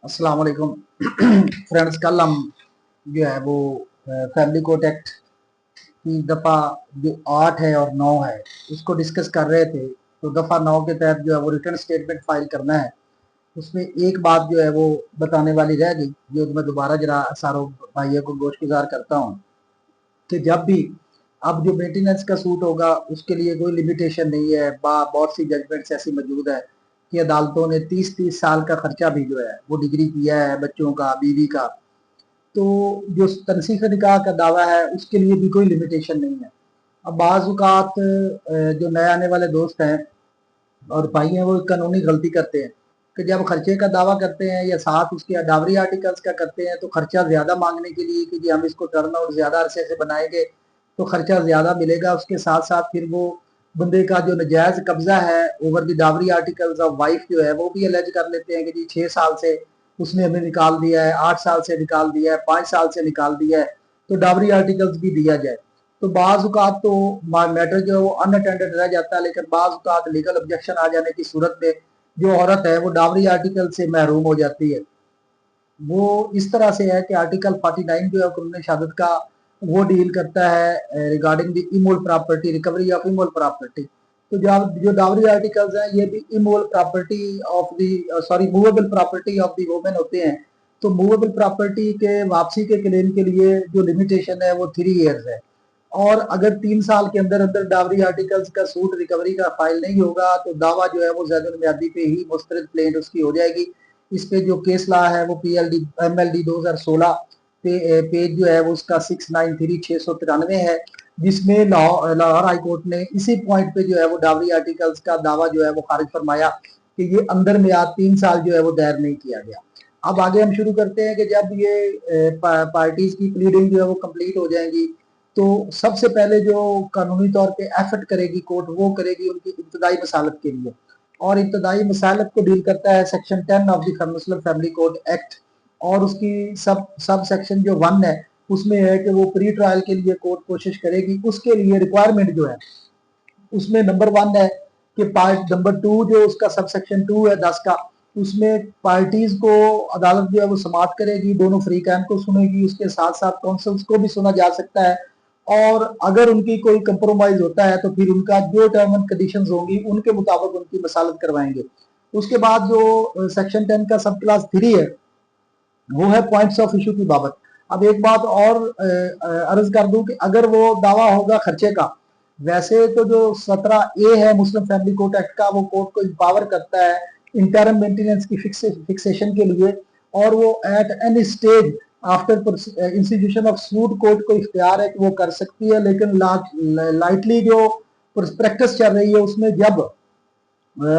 अस्सलाम वालेकुम फ्रेंड्स। कल हम जो है वो फैमिली कोर्ट एक्ट की दफ़ा जो 8 है और 9 है उसको डिस्कस कर रहे थे। तो दफ़ा 9 के तहत जो है वो रिटर्न स्टेटमेंट फाइल करना है। उसमें एक बात जो है वो बताने वाली रह गई, जो मैं दोबारा जरा सारों भाइयों को गोशगुजार करता हूँ कि जब भी अब जो मेंटेनेंस का सूट होगा उसके लिए कोई लिमिटेशन नहीं है। बहुत सी जजमेंट्स ऐसी मौजूद है कि अदालतों ने 30-30 साल का खर्चा भी जो है वो डिग्री किया है, बच्चों का, बीवी का। तो जो तनसीख निकाह का दावा है उसके लिए भी कोई लिमिटेशन नहीं है। अब बाज़ औक़ात जो नए आने वाले दोस्त हैं और भाई हैं वो कानूनी गलती करते हैं कि जब खर्चे का दावा करते हैं या साथ उसके डावरी आर्टिकल्स का करते हैं तो खर्चा ज़्यादा मांगने के लिए कि जी हम इसको टर्न आउट ज़्यादा अरसे से बनाएंगे तो खर्चा ज़्यादा मिलेगा। उसके साथ साथ फिर वो बंदे का जो नजायज़ कब्जा है over the dowry articles of wife जो है वो भी अलेज कर लेते हैं कि जी 6 साल से उसने हमें निकाल दिया है, 8 साल से निकाल दिया है, 5 साल से निकाल दिया है, तो डावरी आर्टिकल्स भी दिया जाए। तो बाज़ औक़ात तो मैटर जो है वो अनअटेंडेड रह जाता है, लेकिन बाज़ औक़ात लीगल ऑब्जेक्शन आ जाने की सूरत में जो औरत है वो डावरी आर्टिकल से महरूम हो जाती है। वो इस तरह से है कि आर्टिकल 49 जो है कानून शहादत का वो डील करता है regarding the immovable property, recovery of immovable property. तो जो डावरी आर्टिकल्स हैं ये भी immovable property of the movable property of the women होते हैं। तो मूवेबल प्रॉपर्टी के वापसी के क्लेम के लिए जो लिमिटेशन है वो 3 ईयर्स है। और अगर 3 साल के अंदर अंदर डावरी आर्टिकल्स का सूट रिकवरी का फाइल नहीं होगा तो दावा जो है वो ज़ैदुल मियादी पे ही मुस्तरद प्लेंट उसकी हो जाएगी। इस पे जो केस ला है वो पीएलडी एमएलडी 2016 पे पेज जो है वो उसका 693 है, जिसमें लाहौर हाई कोर्ट ने इसी पॉइंट पे जो है वो डावरी आर्टिकल्स का दावा जो है वो खारिज फरमाया कि ये अंदर में आज 3 साल जो है वो दायर नहीं किया गया। अब आगे हम शुरू करते हैं कि जब ये पार्टीज की प्लीडिंग जो है वो कंप्लीट हो जाएंगी तो सबसे पहले जो कानूनी तौर पे एफर्ट करेगी कोर्ट वो करेगी उनकी इब्तदाई मसालत के लिए। और इब्तदाई मसालत को डील करता है section 10 of the Muslim family code act. और उसकी सब सेक्शन जो 1 है उसमें है कि वो प्री ट्रायल के लिए कोर्ट कोशिश करेगी। उसके लिए रिक्वायरमेंट जो है उसमें नंबर 1 है कि पार्ट नंबर 2 जो उसका सब सेक्शन 2 है 10 का, उसमें पार्टीज को अदालत जो है वो समाअत करेगी, दोनों फरीकैन को सुनेगी, उसके साथ साथ कौंसल्स को भी सुना जा सकता है। और अगर उनकी कोई कंप्रोमाइज होता है तो फिर उनका जो टर्म एंड कंडीशंस होंगी उनके मुताबिक उनकी मसालत करवाएंगे। उसके बाद जो सेक्शन 10 का सब क्लास 3 है वो है पॉइंट्स ऑफ इशू की बाबत। अब एक बात और अर्ज कर दूं कि अगर वो दावा होगा खर्चे का, वैसे तो जो 17A है मुस्लिम फैमिली कोर्ट एक्ट का वो कोर्ट को इंपावर करता है इंटरम मेंटेनेंस की फिक्सेशन के लिए। और वो at any stage after institution of suit court को इख्तियार है कि वो कर सकती है। लेकिन लाइटली जो प्रैक्टिस चल रही है उसमें जब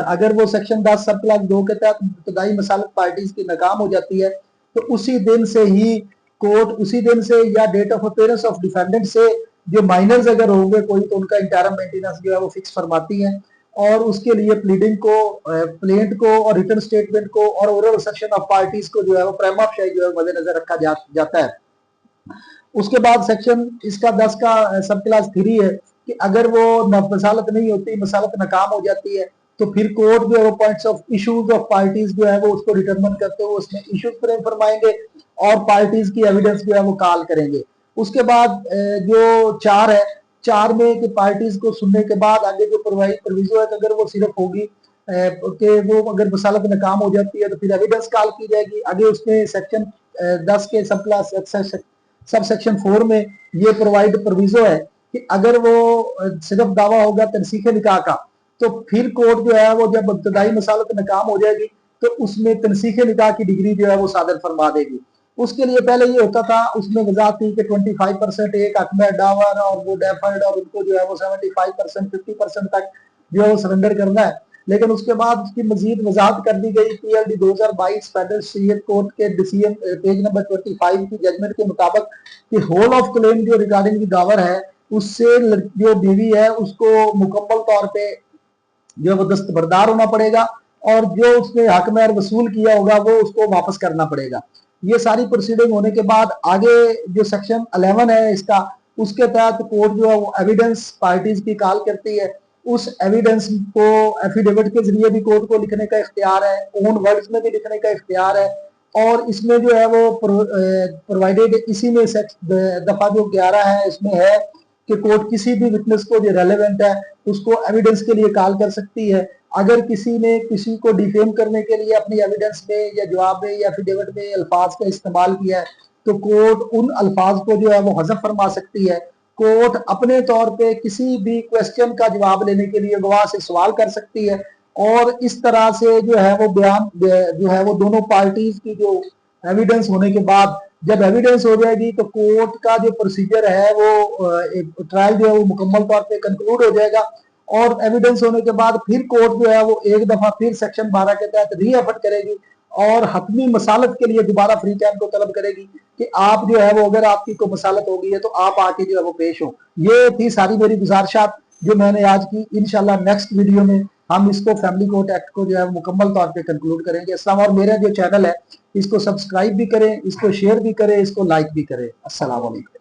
अगर वो सेक्शन 10 सब क्लास 2 के तहत इब्तदाई मसालत पार्टीज की नाकाम हो जाती है तो उसी दिन से ही कोर्ट उसी दिन से या date of appearance of defendant से जो माइनर्स अगर होंगे कोई तो उनका इंटरम मेंटेनेंस जो है वो फिक्स फरमाती है। और उसके लिए प्लीडिंग को, प्लेंट को और रिटर्न स्टेटमेंट को और ओरल असर्शन ऑफ पार्टीज को जो है वो प्राइम ऑफ शाही जो है मद्देनजर रखा जाता है। उसके बाद सेक्शन इसका 10 का सब क्लास 3 है कि अगर वो मसालत नहीं होती, मसालत नाकाम हो जाती है तो फिर कोर्ट जो है वो points of issues of parties जो है वो उसको डिटरमिन करते हुए उसमें इश्यूज फ्रेम फरमाएंगे और पार्टीज की एविडेंस जो है वो कॉल करेंगे। उसके बाद जो 4 है, 4 में कि पार्टीज को सुनने के बाद आगे जो प्रोविजो है अगर वो सिर्फ होगी कि वो अगर मसालत नाकाम हो जाती है तो फिर एविडेंस कॉल की जाएगी। आगे उसमें सेक्शन 10 के सब क्लास सब सेक्शन 4 में ये प्रोविजो है कि अगर वो सिर्फ दावा होगा तनसीख निकाह का तो फिर कोर्ट जो है वो जब इब्तदाई मसालत नाकाम हो जाएगी तो उसमें तनसीख निकाह की डिग्री जो है वो सादर फरमा देगी। उसके लिए पहले ये होता था, उसमें वजाहत थी कि 25% एक हक में डावर और वो डेफर्ड और उनको जो है वो 75% 50% तक जो है वो सरेंडर करना है। लेकिन उसके बाद उसकी मजीद वजाहत कर दी गई पीएलडी 2022 फेडरल शरीयत कोर्ट के डिसीजन पेज नंबर 25 की जजमेंट के मुताबिक कि होल ऑफ क्लेम जो रिगार्डिंग दी दावर है उससे जो बीवी है उसको मुकम्मल तौर पे जो वो दस्तबरदार होना पड़ेगा और जो उसने हक में वसूल किया होगा वो उसको वापस करना पड़ेगा। ये सारी प्रोसीडिंग होने के बाद आगे जो सेक्शन 11 है इसका, उसके तहत कोर्ट जो है वो एविडेंस पार्टीज की कॉल करती है। उस एविडेंस को एफिडेविट के जरिए भी कोर्ट को लिखने का इख्तियार है, ओन वर्ड्स में भी लिखने का इख्तियार है। اور اس میں جو ہے وہ پرووائڈیڈ اسی میں دفعہ جو 11 ہے اس میں ہے کہ کورٹ کسی بھی وٹنس کو جو ریلیونٹ ہے اس کو ایویڈنس کے لیے کال کر سکتی ہے. اگر کسی نے کسی کو ڈیفیم کرنے کے لیے اپنی ایویڈنس میں یا جواب میں یا ایفیڈیوٹ میں الفاظ کا استعمال کیا ہے تو کورٹ ان الفاظ کو جو ہے وہ حذف فرما سکتی ہے. کورٹ اپنے طور پہ کسی بھی کویسچن کا جواب لینے کے لیے گواہ سے سوال کر سکتی ہے. اور اس طرح سے جو ہے وہ بیان جو ہے وہ دونوں پارٹیز کی جو ایویڈنس ہونے کے بعد جب ایویڈنس ہو جائے گی تو کورٹ کا جو پروسیجر ہے وہ ٹرائل جو ہے وہ مکمل طور پہ کنکلوڈ ہو جائے گا. اور ایویڈنس ہونے کے بعد پھر کورٹ جو ہے وہ ایک دفعہ پھر سیکشن 12 کے تحت ری ایفرٹ کرے گی اور حتمی مسالت کے لیے دوبارہ فری ٹائم کو طلب کرے گی کہ آپ جو ہے وہ اگر آپ کی کوئی مسالت ہو گئی ہے تو آپ آ کے جو ہے وہ پیش ہو. یہ تھی ساری میری گزارشات جو میں نے آج کی. انشاءاللہ نیکسٹ ویڈیو میں ہم اس کو فیملی کورٹ ایکٹ کو جو ہے مکمل طور پہ کنکلوڈ کریں گے. السلام. اور میرا جو چینل ہے اس کو سبسکرائب بھی کریں, اس کو شیئر بھی کریں, اس کو لائک بھی کریں. السلام علیکم.